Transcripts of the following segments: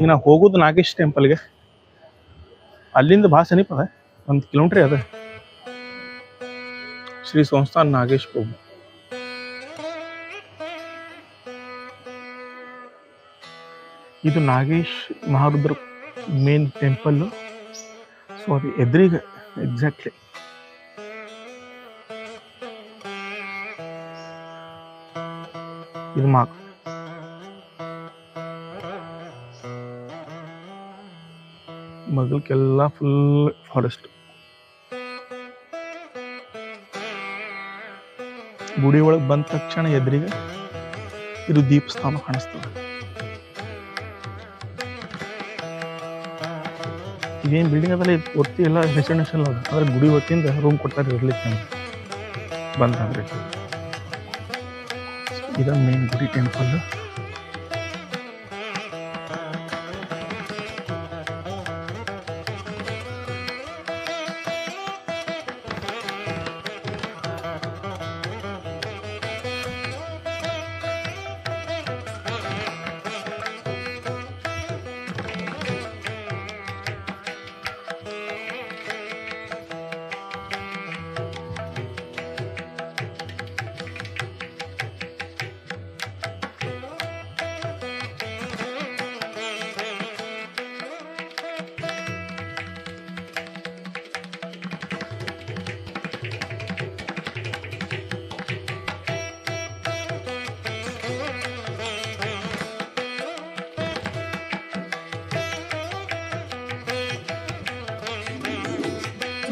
ಈಗ ನಾವು ಹೋಗೋದು ನಾಗೇಶ್ ಟೆಂಪಲ್ಗೆ. ಅಲ್ಲಿಂದ ಭಾಳ ಸಮೀಪ ಅದ, 1 ಕಿಲೋಮೀಟ್ರ್ ಅದ. ಶ್ರೀ ಸಂಸ್ಥಾನ್ ನಾಗೇಶ್ ಪ್ರಭು. ಇದು Nagesh Maharudra main temple. So ಅದು ಎದುರಿಗೆ ಎಕ್ಸಾಕ್ಟ್ಲಿ ಇದು ಮಗಲ್ಕೆಲ್ಲ ಫುಲ್ ಫಾರೆಸ್ಟ್. ಗುಡಿ ಒಳಗೆ ಬಂದ ತಕ್ಷಣ ಎದುರಿಗೆ ಇದು ದೀಪಸ್ತಂಭ ಕಾಣಿಸ್ತದೆ. ಇದೇನು ಬಿಲ್ಡಿಂಗ್ ಅದಲ್ಲ, ಇದು ಪೂರ್ತಿ ಎಲ್ಲ ರೆಸಿಡೆನ್ಷಿಯಲ್ ಅದ. ಆದರೆ ಗುಡಿ ಹೊತ್ತಿಂದ ರೂಮ್ ಕೊಡ್ತಾರೆ ಇರ್ಲಿಕ್ಕೆ ಬಂದ್ರೆ. ಇದ ಮೇನ್ ಗುಡಿ temple.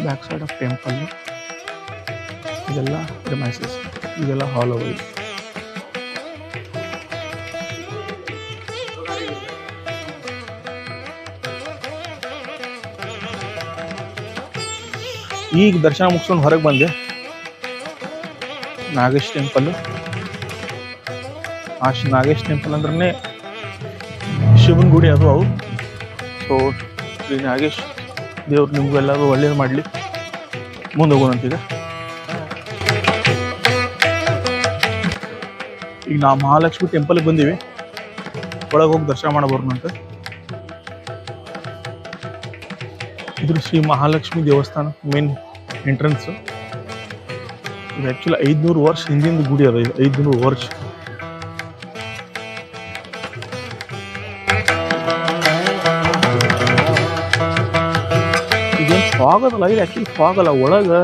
Back side of temple ಇದೆಲ್ಲ ಪ್ರೆಮೈಸಸ್, ಇದೆಲ್ಲ ಹಾಲ್ ಓವರ್. ಈಗ ದರ್ಶನ ಮುಗಿಸ್ಕೊಂಡು ಹೊರಗೆ ಬಂದೆ. ನಾಗೇಶ್ ಟೆಂಪಲ್. ನಾಗೇಶ್ ಟೆಂಪಲ್ ಅಂದ್ರೆ ಶಿವನ ಗುಡಿ ಅದು ಅವು. ಸೊ ಶ್ರೀ ನಾಗೇಶ್ ದೇವ್ರು ನಿಮಗೆಲ್ಲರೂ ಒಳ್ಳೇದು ಮಾಡಲಿ. ಮುಂದೆ ಹೋಗೋಣಂತೀಗ. ಈಗ ನಾವು ಮಹಾಲಕ್ಷ್ಮಿ ಟೆಂಪಲ್ಗೆ ಬಂದೀವಿ. ಒಳಗೆ ಹೋಗಿ ದರ್ಶನ ಮಾಡಬಾರ್ದಂತ. ಇದು ಶ್ರೀ ಮಹಾಲಕ್ಷ್ಮಿ ದೇವಸ್ಥಾನ ಮೇನ್ ಎಂಟ್ರೆನ್ಸ್. ಇದು ಆ್ಯಕ್ಚುಲಿ 500 ವರ್ಷ ಹಿಂದಿನ ಗುಡಿ ಅದ. ಇದು 500 ವರ್ಷ. ಇದೇನು ಫಾಗ್ ಅದಲ್ಲ, ಇದು ಆ್ಯಕ್ಚುಲಿ ಫಾಗ್ ಅಲ್ಲ. ಒಳಗೆ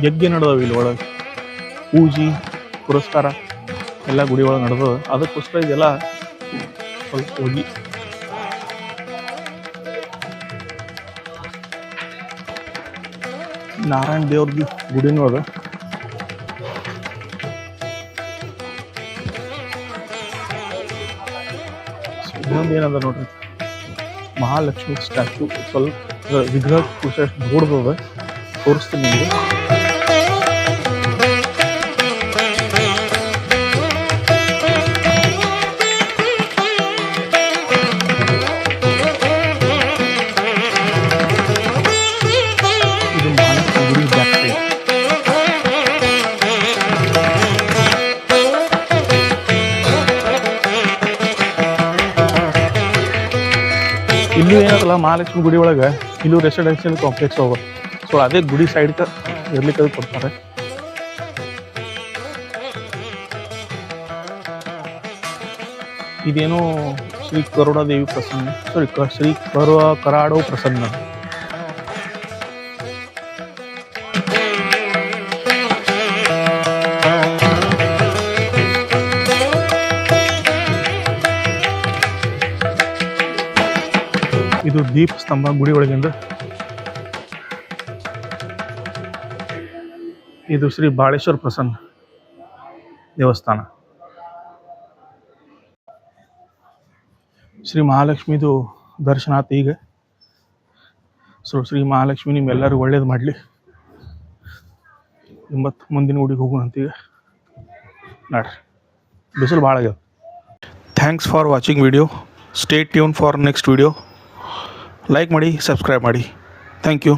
ಯಜ್ಞ ನಡೆದವ. ಇಲ್ಲಿ ಒಳಗೆ ಪೂಜೆ ಪುರಸ್ಕಾರ ಎಲ್ಲ ಗುಡಿ ಒಳಗೆ ನಡೆದವ. ಅದಕ್ಕೋಸ್ಕರ ಇದೆಲ್ಲ ಸ್ವಲ್ಪ ಹೋಗಿ ನಾರಾಯಣ ದೇವ್ರದ್ದು ಗುಡಿನೂ ಅದ. ಇನ್ನೊಂದು ಏನದ ನೋಡ್ರಿ, ಮಹಾಲಕ್ಷ್ಮಿ ಸ್ಟ್ಯಾಚ್ಯೂ. ಸ್ವಲ್ಪ ವಿಗ್ರಹ ದೊಡ್ಡದ, ತೋರಿಸ್ತೀನಿ ನಿಮಗೆ. ಇಲ್ಲೂ ಏನದಲ್ಲ, ಮಹಾಲಕ್ಷ್ಮಿ ಗುಡಿ ಒಳಗೆ ಇಲ್ಲೂ ರೆಸಿಡೆನ್ಷಿಯಲ್ ಕಾಂಪ್ಲೆಕ್ಸ್ ಹೋಗೋದು. ಸೊ ಅದೇ ಗುಡಿ ಸೈಡ್ಗೆ ಇರ್ಲಿಕ್ಕೆ ಕೊಡ್ತಾರೆ. ಇದೇನು ಶ್ರೀ ಕರುಣಾದೇವಿ ಪ್ರಸನ್ನ, ಶ್ರೀ ಕರಾಡೋ ಪ್ರಸನ್ನ. ಇದು ದೀಪ ಸ್ತಂಭ ಗುಡಿ ಒಳಗಿಂದ. ಇದು ಶ್ರೀ ಬಾಳೇಶ್ವರ ಪ್ರಸನ್ನ ದೇವಸ್ಥಾನ. ಶ್ರೀ ಮಹಾಲಕ್ಷ್ಮಿದು ದರ್ಶನ ಆಯ್ತು ಈಗ. ಸೊ ಶ್ರೀ ಮಹಾಲಕ್ಷ್ಮಿ ನಿಮ್ಮೆಲ್ಲರಿಗೂ ಒಳ್ಳೇದು ಮಾಡಲಿ. ಮುಂದಿನ ಗುಡಿಗೆ ಹೋಗೋಣಂತೀಗ. ನೋಡ್ರಿ ಬಿಸಿಲು ಭಾಳ ಆಗ್ಯದ. Thanks for watching video. Stay tune for next video. Like ಮಾಡಿ, ಸಬ್ಸ್ಕ್ರೈಬ್ ಮಾಡಿ. Thank you.